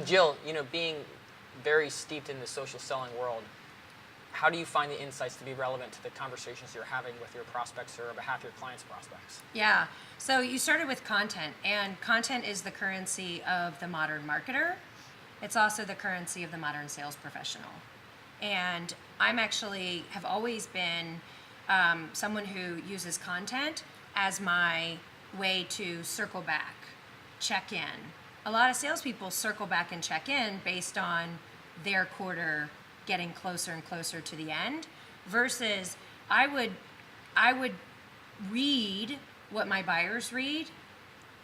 Jill, being very steeped in the social selling world, how do you find the insights to be relevant to the conversations you're having with your prospects or on behalf of your clients' prospects? Yeah. So you started with content, and content is the currency of the modern marketer. It's also the currency of the modern sales professional. And I'm actually have always been someone who uses content as my way to circle back, check in. A lot of salespeople circle back and check in based on their quarter getting closer and closer to the end, versus I would read what my buyers read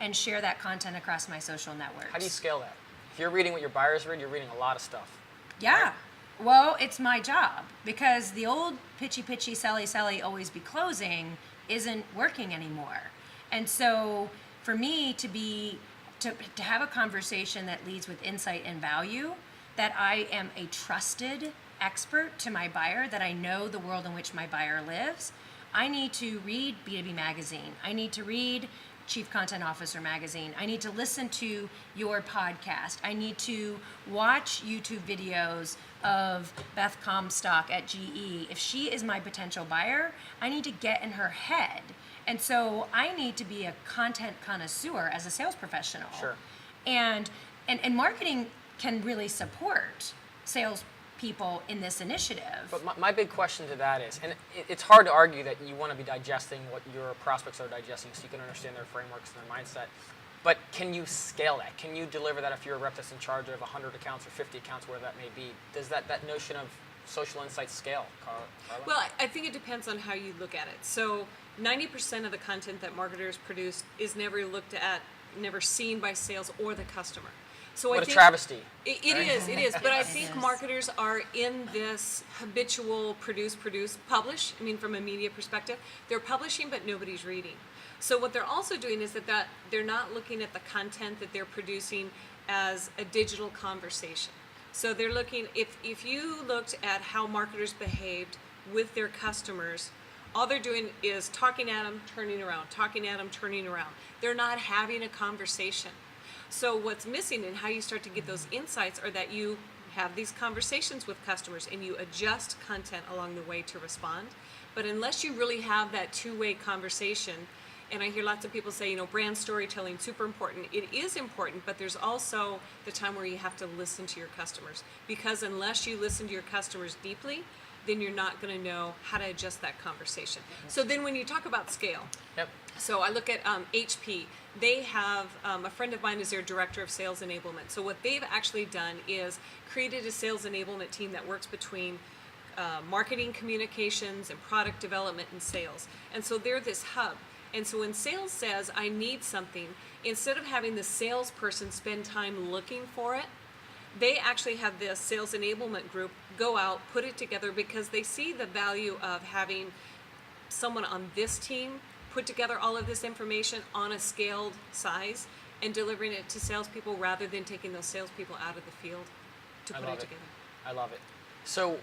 and share that content across my social networks. How do you scale that? If you're reading what your buyers read, you're reading a lot of stuff. Yeah. Right? Well, it's my job, because the old pitchy, selly, always be closing isn't working anymore. And so for me to have a conversation that leads with insight and value, that I am a trusted expert to my buyer, that I know the world in which my buyer lives, I need to read B2B Magazine. I need to read Chief Content Officer Magazine. I need to listen to your podcast. I need to watch YouTube videos of Beth Comstock at GE. If she is my potential buyer, I need to get in her head. And so I need to be a content connoisseur as a sales professional. Sure. And marketing can really support sales people in this initiative. But my big question to that is, and it's hard to argue that you want to be digesting what your prospects are digesting so you can understand their frameworks and their mindset, but can you scale that? Can you deliver that if you're a rep that's in charge of 100 accounts or 50 accounts, where that may be? Does that notion of social insights scale, Carla? Well, I think it depends on how you look at it. So 90% of the content that marketers produce is never looked at, never seen by sales or the customer. So what I a think travesty. It is. But I think marketers are in this habitual publish. I mean, from a media perspective, they're publishing, but nobody's reading. So what they're also doing is that they're not looking at the content that they're producing as a digital conversation. So they're looking, if you looked at how marketers behaved with their customers, all they're doing is talking at them, turning around, talking at them, turning around. They're not having a conversation. So what's missing and how you start to get those insights are that you have these conversations with customers and you adjust content along the way to respond. But unless you really have that two-way conversation, and I hear lots of people say, brand storytelling, super important. It is important, but there's also the time where you have to listen to your customers. Because unless you listen to your customers deeply, then you're not going to know how to adjust that conversation. So then when you talk about scale, Yep. so I look at HP. They have, a friend of mine is their director of sales enablement. So what they've actually done is created a sales enablement team that works between marketing, communications, and product development and sales. And so they're this hub. And so when sales says, I need something, instead of having the salesperson spend time looking for it, they actually have this sales enablement group go out, put it together, because they see the value of having someone on this team put together all of this information on a scaled size and delivering it to salespeople rather than taking those salespeople out of the field to put it together. I love it. So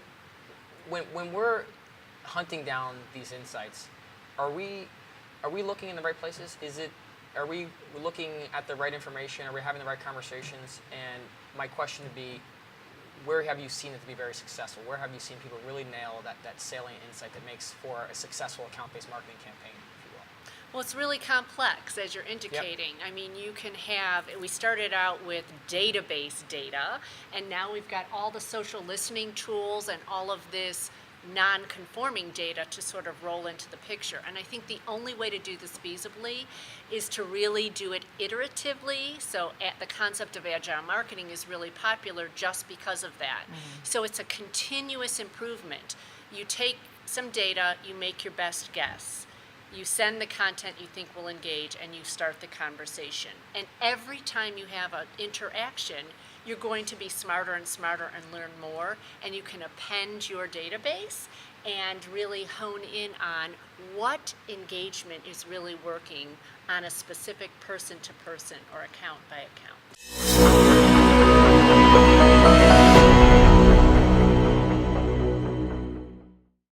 when we're hunting down these insights, are we looking in the right places? Are we looking at the right information? Are we having the right conversations? And my question would be, where have you seen it to be very successful? Where have you seen people really nail that salient insight that makes for a successful account-based marketing campaign, if you will? Well, it's really complex, as you're indicating. Yep. I mean, you can have, we started out with database data, and now we've got all the social listening tools and all of this non-conforming data to sort of roll into the picture. And I think the only way to do this feasibly is to really do it iteratively. So the concept of agile marketing is really popular just because of that. Mm-hmm. So it's a continuous improvement. You take some data, you make your best guess. You send the content you think will engage, and you start the conversation. And every time you have an interaction, you're going to be smarter and smarter and learn more, and you can append your database and really hone in on what engagement is really working on a specific person to person or account by account.